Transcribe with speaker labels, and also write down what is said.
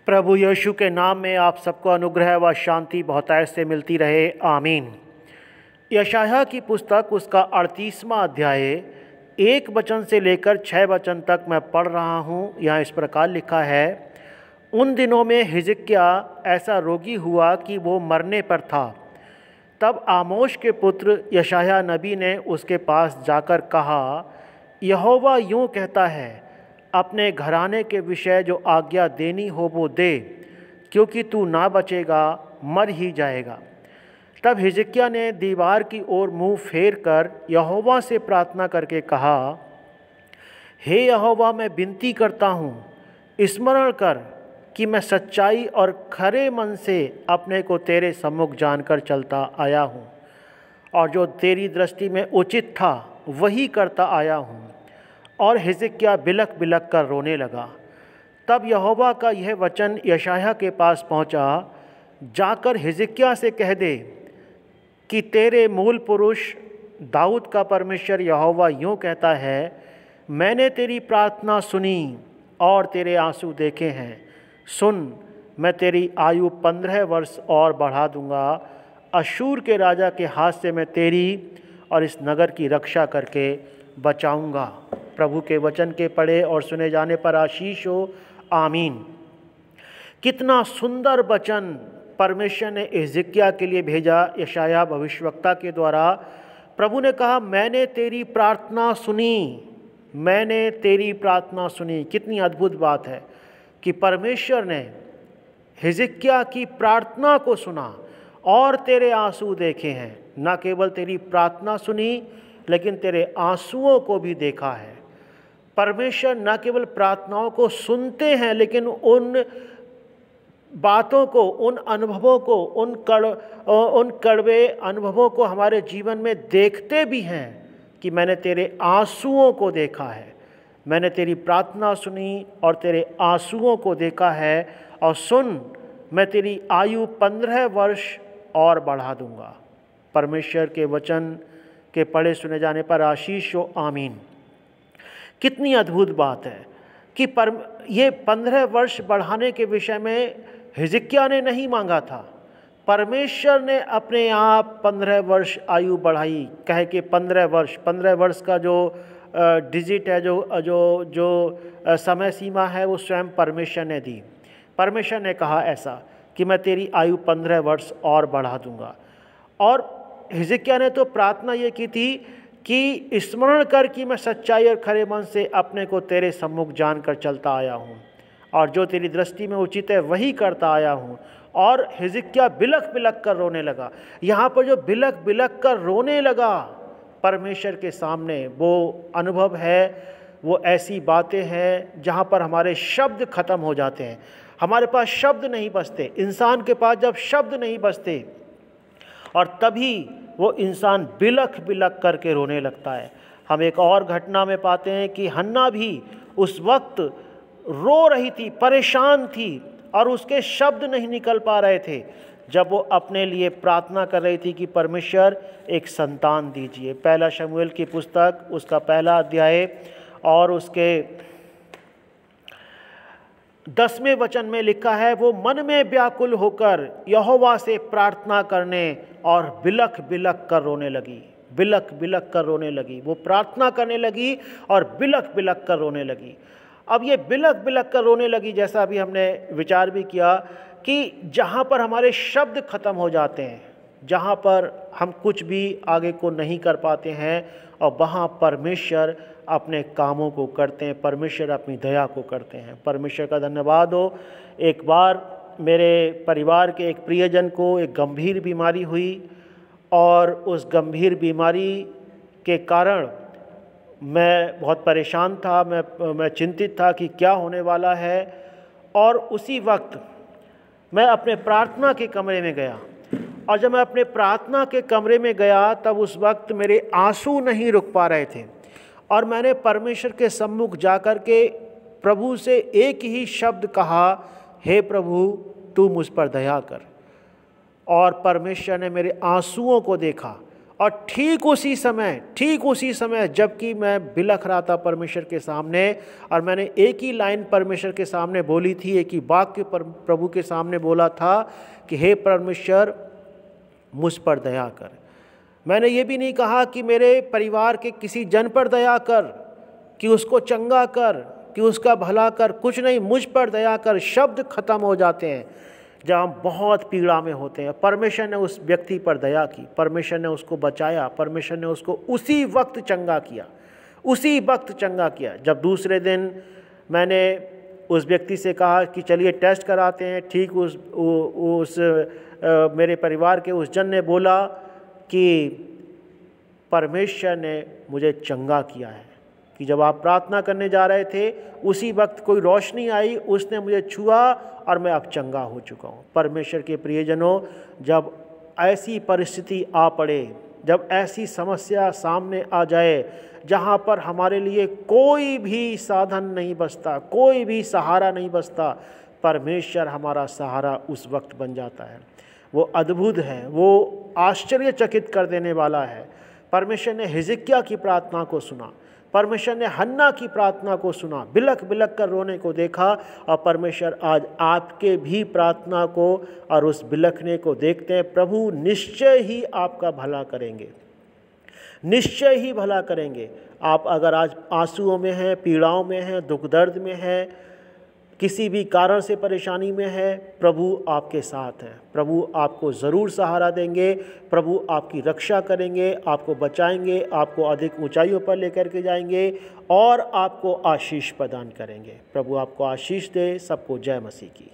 Speaker 1: प्रभु यीशु के नाम में आप सबको अनुग्रह व शांति बहुतायत से मिलती रहे, आमीन। यशायाह की पुस्तक उसका 38वां अध्याय 1 वचन से लेकर 6 वचन तक मैं पढ़ रहा हूँ। यहाँ इस प्रकार लिखा है, उन दिनों में हिजकिय्याह ऐसा रोगी हुआ कि वो मरने पर था। तब आमोस के पुत्र यशायाह नबी ने उसके पास जाकर कहा, यहोवा यूँ कहता है, अपने घराने के विषय जो आज्ञा देनी हो वो दे, क्योंकि तू ना बचेगा, मर ही जाएगा। तब हिजकिय्याह ने दीवार की ओर मुंह फेर कर यहोवा से प्रार्थना करके कहा, हे यहोवा, मैं विनती करता हूँ, स्मरण कर कि मैं सच्चाई और खरे मन से अपने को तेरे सम्मुख जानकर चलता आया हूँ, और जो तेरी दृष्टि में उचित था वही करता आया हूँ। और हिजकिय्याह बिलख बिलख कर रोने लगा। तब यहोवा का यह वचन यशायाह के पास पहुँचा, जाकर हिजकिय्याह से कह दे कि तेरे मूल पुरुष दाऊद का परमेश्वर यहोवा यूँ कहता है, मैंने तेरी प्रार्थना सुनी और तेरे आंसू देखे हैं। सुन, मैं तेरी आयु 15 वर्ष और बढ़ा दूंगा। अश्शूर के राजा के हाथ से मैं तेरी और इस नगर की रक्षा करके बचाऊंगा। प्रभु के वचन के पढ़े और सुने जाने पर आशीष हो, आमीन। कितना सुंदर वचन परमेश्वर ने हिजकिय्याह के लिए भेजा यशायाह भविष्यवक्ता के द्वारा। प्रभु ने कहा, मैंने तेरी प्रार्थना सुनी, मैंने तेरी प्रार्थना सुनी। कितनी अद्भुत बात है कि परमेश्वर ने हिजकिय्याह की प्रार्थना को सुना और तेरे आंसू देखे हैं। न केवल तेरी प्रार्थना सुनी, लेकिन तेरे आंसुओं को भी देखा है। परमेश्वर न केवल प्रार्थनाओं को सुनते हैं, लेकिन उन बातों को, उन अनुभवों को, उन कड़वे अनुभवों को हमारे जीवन में देखते भी हैं कि मैंने तेरे आंसुओं को देखा है। मैंने तेरी प्रार्थना सुनी और तेरे आंसुओं को देखा है। और सुन, मैं तेरी आयु 15 वर्ष और बढ़ा दूंगा। परमेश्वर के वचन के पढ़े सुने जाने पर आशीष हो, आमीन। कितनी अद्भुत बात है कि ये 15 वर्ष बढ़ाने के विषय में हिजकिय्याह ने नहीं मांगा था। परमेश्वर ने अपने आप 15 वर्ष आयु बढ़ाई। कहे कि 15 वर्ष का जो डिजिट है, जो समय सीमा है, वो स्वयं परमेश्वर ने दी। परमेश्वर ने कहा ऐसा कि मैं तेरी आयु 15 वर्ष और बढ़ा दूंगा। और हिजकिय्याह ने तो प्रार्थना ये की थी कि स्मरण कर कि मैं सच्चाई और खरे मन से अपने को तेरे सम्मुख जानकर चलता आया हूँ, और जो तेरी दृष्टि में उचित है वही करता आया हूँ। और हिजकिय्याह बिलख बिलख कर रोने लगा। यहाँ पर जो बिलख बिलख कर रोने लगा परमेश्वर के सामने, वो अनुभव है, वो ऐसी बातें हैं जहाँ पर हमारे शब्द खत्म हो जाते हैं। हमारे पास शब्द नहीं बचते। इंसान के पास जब शब्द नहीं बचते, और तभी वो इंसान बिलख बिलख करके रोने लगता है। हम एक और घटना में पाते हैं कि हन्ना भी उस वक्त रो रही थी, परेशान थी, और उसके शब्द नहीं निकल पा रहे थे जब वो अपने लिए प्रार्थना कर रही थी कि परमेश्वर एक संतान दीजिए। पहला शमूएल की पुस्तक उसका 1 अध्याय और उसके 10वें वचन में लिखा है, वो मन में व्याकुल होकर यहोवा से प्रार्थना करने और बिलख बिलख कर रोने लगी। बिलख बिलख कर रोने लगी। वो प्रार्थना करने लगी और बिलख बिलख कर रोने लगी। अब ये बिलख बिलख कर रोने लगी, जैसा अभी हमने विचार भी किया कि जहाँ पर हमारे शब्द खत्म हो जाते हैं, जहाँ पर हम कुछ भी आगे को नहीं कर पाते हैं, और वहाँ परमेश्वर अपने कामों को करते हैं, परमेश्वर अपनी दया को करते हैं। परमेश्वर का धन्यवाद हो। एक बार मेरे परिवार के एक प्रियजन को एक गंभीर बीमारी हुई, और उस गंभीर बीमारी के कारण मैं बहुत परेशान था। मैं चिंतित था कि क्या होने वाला है। और उसी वक्त मैं अपने प्रार्थना के कमरे में गया, और जब मैं अपने प्रार्थना के कमरे में गया तब उस वक्त मेरे आंसू नहीं रुक पा रहे थे, और मैंने परमेश्वर के सम्मुख जाकर के प्रभु से एक ही शब्द कहा, हे प्रभु, तू मुझ पर दया कर। और परमेश्वर ने मेरे आंसुओं को देखा और ठीक उसी समय जबकि मैं बिलख रहा था परमेश्वर के सामने, और मैंने एक ही लाइन परमेश्वर के सामने बोली थी, एक ही वाक्य प्रभु के सामने बोला था कि हे परमेश्वर मुझ पर दया कर। मैंने ये भी नहीं कहा कि मेरे परिवार के किसी जन पर दया कर, कि उसको चंगा कर, कि उसका भला कर, कुछ नहीं, मुझ पर दया कर। शब्द खत्म हो जाते हैं जब हम बहुत पीड़ा में होते हैं। परमेश्वर ने उस व्यक्ति पर दया की, परमेश्वर ने उसको बचाया, परमेश्वर ने उसको उसी वक्त चंगा किया। जब दूसरे दिन मैंने उस व्यक्ति से कहा कि चलिए टेस्ट कराते हैं, ठीक उस मेरे परिवार के उस जन ने बोला कि परमेश्वर ने मुझे चंगा किया है, कि जब आप प्रार्थना करने जा रहे थे उसी वक्त कोई रोशनी आई, उसने मुझे छुआ और मैं अब चंगा हो चुका हूँ। परमेश्वर के प्रियजनों, जब ऐसी परिस्थिति आ पड़े, जब ऐसी समस्या सामने आ जाए जहाँ पर हमारे लिए कोई भी साधन नहीं बचता, कोई भी सहारा नहीं बचता, परमेश्वर हमारा सहारा उस वक्त बन जाता है। वो अद्भुत है, वो आश्चर्यचकित कर देने वाला है। परमेश्वर ने हिजकिय्याह की प्रार्थना को सुना, परमेश्वर ने हन्ना की प्रार्थना को सुना, बिलख बिलख कर रोने को देखा, और परमेश्वर आज आपके भी प्रार्थना को और उस बिलखने को देखते हैं। प्रभु निश्चय ही आपका भला करेंगे, निश्चय ही भला करेंगे। आप अगर आज आंसुओं में हैं, पीड़ाओं में हैं, दुख दर्द में हैं, किसी भी कारण से परेशानी में है, प्रभु आपके साथ हैं। प्रभु आपको ज़रूर सहारा देंगे, प्रभु आपकी रक्षा करेंगे, आपको बचाएंगे, आपको अधिक ऊंचाइयों पर लेकर के जाएंगे और आपको आशीष प्रदान करेंगे। प्रभु आपको आशीष दे। सबको जय मसीह की।